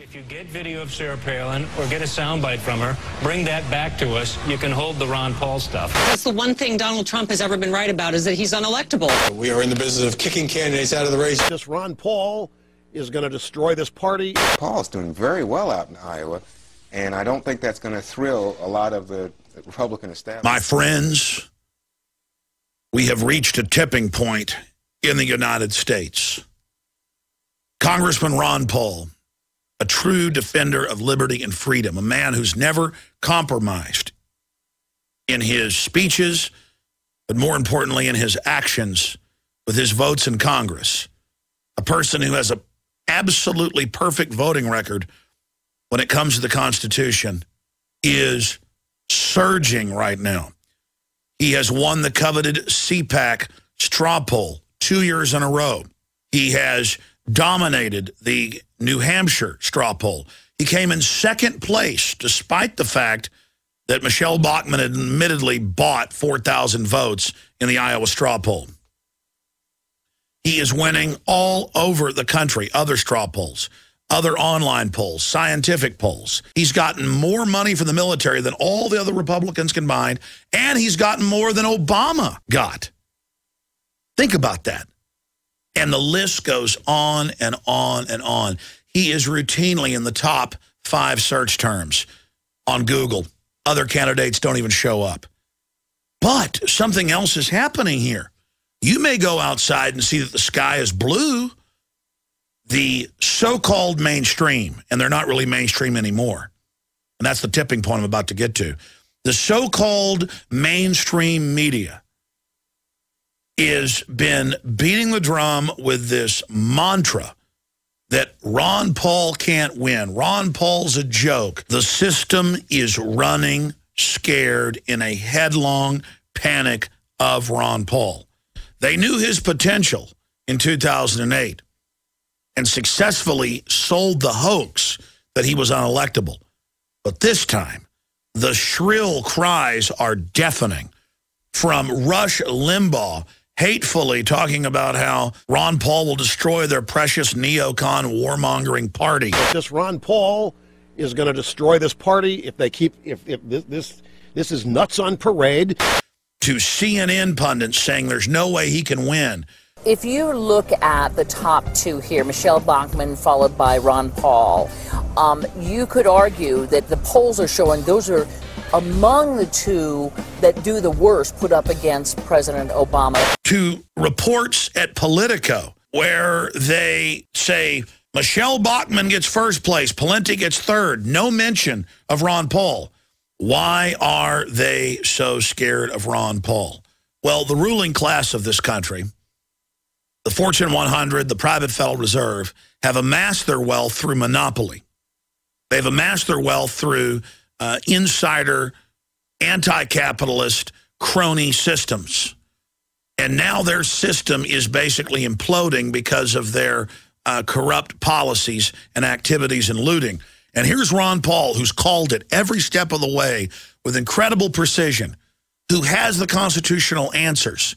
If you get video of Sarah Palin or get a soundbite from her, bring that back to us. You can hold the Ron Paul stuff. That's the one thing Donald Trump has ever been right about, is that he's unelectable. We are in the business of kicking candidates out of the race. This Ron Paul is going to destroy this party. Paul's doing very well out in Iowa, and I don't think that's going to thrill a lot of the Republican establishment. My friends, we have reached a tipping point in the United States. Congressman Ron Paul, a true defender of liberty and freedom, a man who's never compromised in his speeches, but more importantly in his actions with his votes in Congress, a person who has an absolutely perfect voting record when it comes to the Constitution, is surging right now. He has won the coveted CPAC straw poll 2 years in a row. He has dominated the New Hampshire straw poll. He came in second place, despite the fact that Michelle Bachmann had admittedly bought 4,000 votes in the Iowa straw poll. He is winning all over the country, other straw polls, other online polls, scientific polls. He's gotten more money from the military than all the other Republicans combined, and he's gotten more than Obama got. Think about that. And the list goes on and on and on. He is routinely in the top 5 search terms on Google. Other candidates don't even show up. But something else is happening here. You may go outside and see that the sky is blue. The so-called mainstream, and they're not really mainstream anymore, and that's the tipping point I'm about to get to. The so-called mainstream media has been beating the drum with this mantra that Ron Paul can't win. Ron Paul's a joke. The system is running scared in a headlong panic of Ron Paul. They knew his potential in 2008 and successfully sold the hoax that he was unelectable. But this time, the shrill cries are deafening from Rush Limbaugh, hatefully talking about how Ron Paul will destroy their precious neocon warmongering party. This Ron Paul is going to destroy this party if they keep, if this is nuts on parade. To CNN pundits saying there's no way he can win. If you look at the top 2 here, Michelle Bachmann followed by Ron Paul, you could argue that the polls are showing those are among the 2 that do the worst put up against President Obama. To reports at Politico where they say Michelle Bachmann gets first place, Pawlenty gets third, no mention of Ron Paul. Why are they so scared of Ron Paul? Well, the ruling class of this country, the Fortune 100, the private Federal Reserve, have amassed their wealth through monopoly. They've amassed their wealth through insider, anti-capitalist, crony systems. And now their system is basically imploding because of their corrupt policies and activities and looting. And here's Ron Paul, who's called it every step of the way with incredible precision, who has the constitutional answers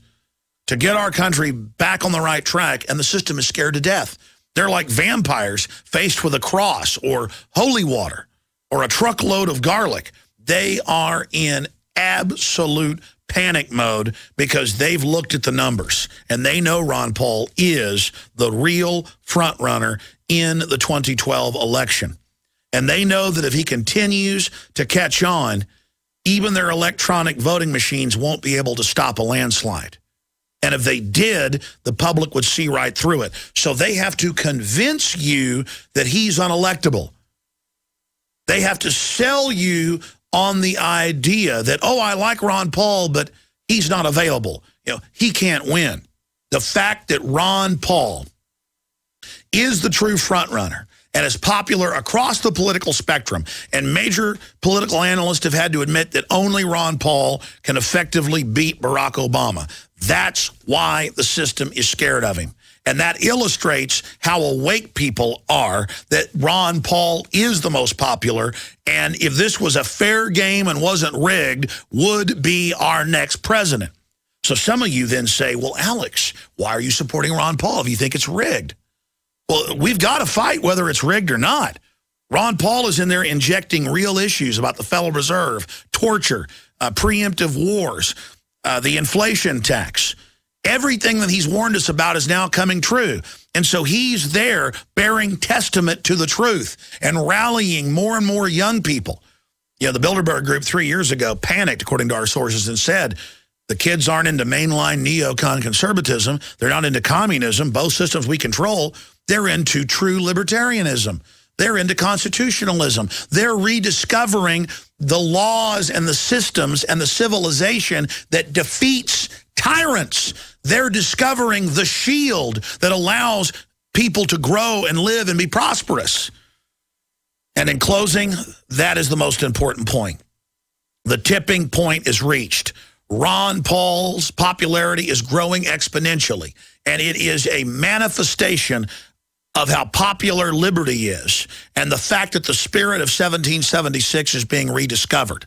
to get our country back on the right track, and the system is scared to death. They're like vampires faced with a cross or holy water or a truckload of garlic. They are in absolute panic mode because they've looked at the numbers, and they know Ron Paul is the real front runner in the 2012 election. And they know that if he continues to catch on, even their electronic voting machines won't be able to stop a landslide. And if they did, the public would see right through it. So they have to convince you that he's unelectable. They have to sell you on the idea that, oh, I like Ron Paul, but he's not available. You know, he can't win. The fact that Ron Paul is the true front runner and is popular across the political spectrum, and major political analysts have had to admit that only Ron Paul can effectively beat Barack Obama. That's why the system is scared of him. And that illustrates how awake people are, that Ron Paul is the most popular, and if this was a fair game and wasn't rigged, would be our next president. So some of you then say, well, Alex, why are you supporting Ron Paul if you think it's rigged? Well, we've got to fight whether it's rigged or not. Ron Paul is in there injecting real issues about the Federal Reserve, torture, preemptive wars, the inflation tax. Everything that he's warned us about is now coming true. And so he's there bearing testament to the truth and rallying more and more young people. You know, the Bilderberg Group 3 years ago panicked, according to our sources, and said the kids aren't into mainline neocon conservatism. They're not into communism, both systems we control. They're into true libertarianism. They're into constitutionalism. They're rediscovering the laws and the systems and the civilization that defeats tyrants. They're discovering the shield that allows people to grow and live and be prosperous. And in closing, that is the most important point. The tipping point is reached. Ron Paul's popularity is growing exponentially, and it is a manifestation of how popular liberty is and the fact that the spirit of 1776 is being rediscovered.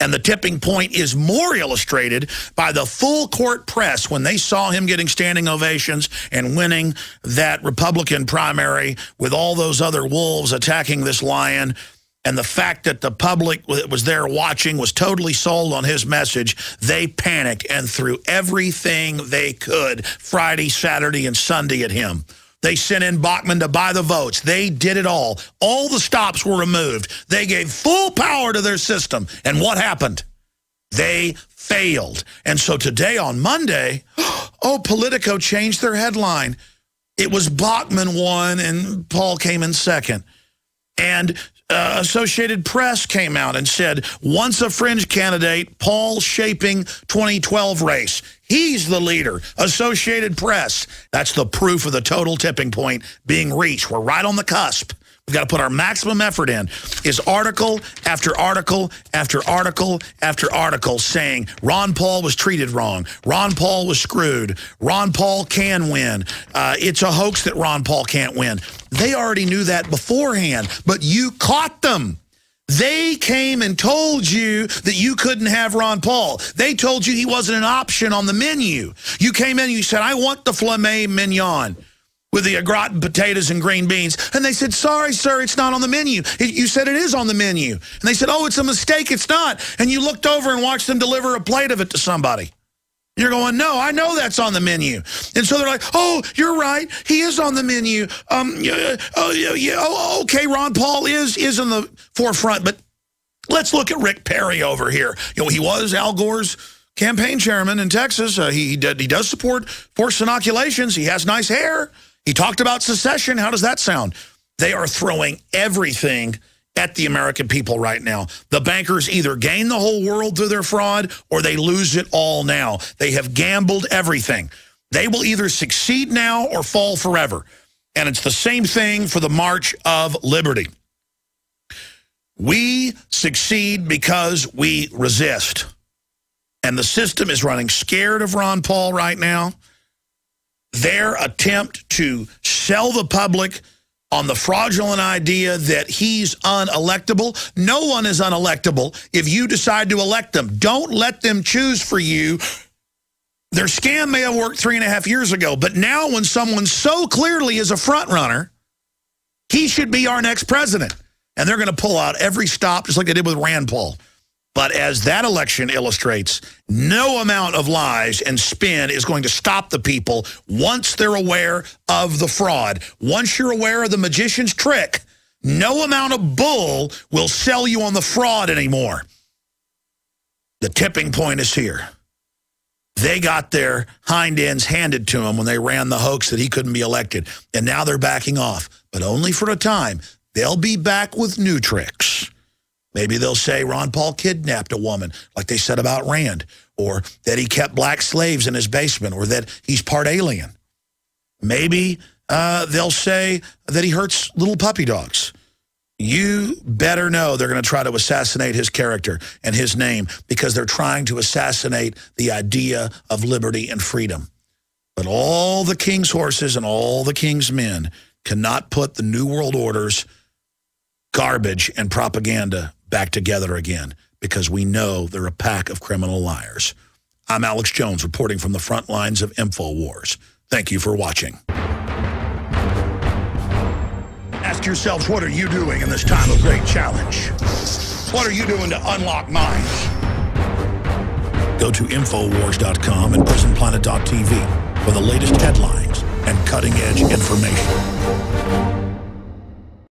And the tipping point is more illustrated by the full court press when they saw him getting standing ovations and winning that Republican primary with all those other wolves attacking this lion. And the fact that the public that was there watching was totally sold on his message. They panicked and threw everything they could Friday, Saturday, and Sunday at him. They sent in Bachmann to buy the votes. They did it all. All the stops were removed. They gave full power to their system. And what happened? They failed. And so today on Monday, Politico changed their headline. It was Bachmann won and Paul came in second. And Associated Press came out and said, once a fringe candidate, Paul shaping 2012 race. He's the leader. Associated Press. That's the proof of the total tipping point being reached. We're right on the cusp. We've got to put our maximum effort in. Is article after article after article after article saying Ron Paul was treated wrong. Ron Paul was screwed. Ron Paul can win. It's a hoax that Ron Paul can't win. They already knew that beforehand, but you caught them. They came and told you that you couldn't have Ron Paul. They told you he wasn't an option on the menu. You came in and you said, I want the filet mignon with the au gratin potatoes and green beans. And they said, sorry, sir, it's not on the menu. You said it is on the menu. And they said, oh, it's a mistake, it's not. And you looked over and watched them deliver a plate of it to somebody. You're going, no, I know that's on the menu. And so they're like, oh, you're right. He is on the menu. Okay, Ron Paul is in the forefront. But let's look at Rick Perry over here. You know, he was Al Gore's campaign chairman in Texas. He does support forced inoculations. He has nice hair. He talked about secession. How does that sound? They are throwing everything at the American people right now. The bankers either gain the whole world through their fraud or they lose it all now. They have gambled everything. They will either succeed now or fall forever. And it's the same thing for the March of Liberty. We succeed because we resist. And the system is running scared of Ron Paul right now. Their attempt to sell the public on the fraudulent idea that he's unelectable. No one is unelectable if you decide to elect them. Don't let them choose for you. Their scam may have worked 3.5 years ago, but now when someone so clearly is a front runner, he should be our next president. And they're going to pull out every stop, just like they did with Rand Paul. But as that election illustrates, no amount of lies and spin is going to stop the people once they're aware of the fraud. Once you're aware of the magician's trick, no amount of bull will sell you on the fraud anymore. The tipping point is here. They got their hind ends handed to them when they ran the hoax that he couldn't be elected. And now they're backing off, but only for a time. They'll be back with new tricks. Maybe they'll say Ron Paul kidnapped a woman, like they said about Rand, or that he kept black slaves in his basement, or that he's part alien. Maybe they'll say that he hurts little puppy dogs. You better know they're going to try to assassinate his character and his name because they're trying to assassinate the idea of liberty and freedom. But all the king's horses and all the king's men cannot put the New World Order's garbage and propaganda back together again, because we know they're a pack of criminal liars. I'm Alex Jones, reporting from the front lines of InfoWars. Thank you for watching. As ask yourselves, what are you doing in this time of great challenge? What are you doing to unlock minds? Go to Infowars.com and PrisonPlanet.tv for the latest headlines and cutting-edge information.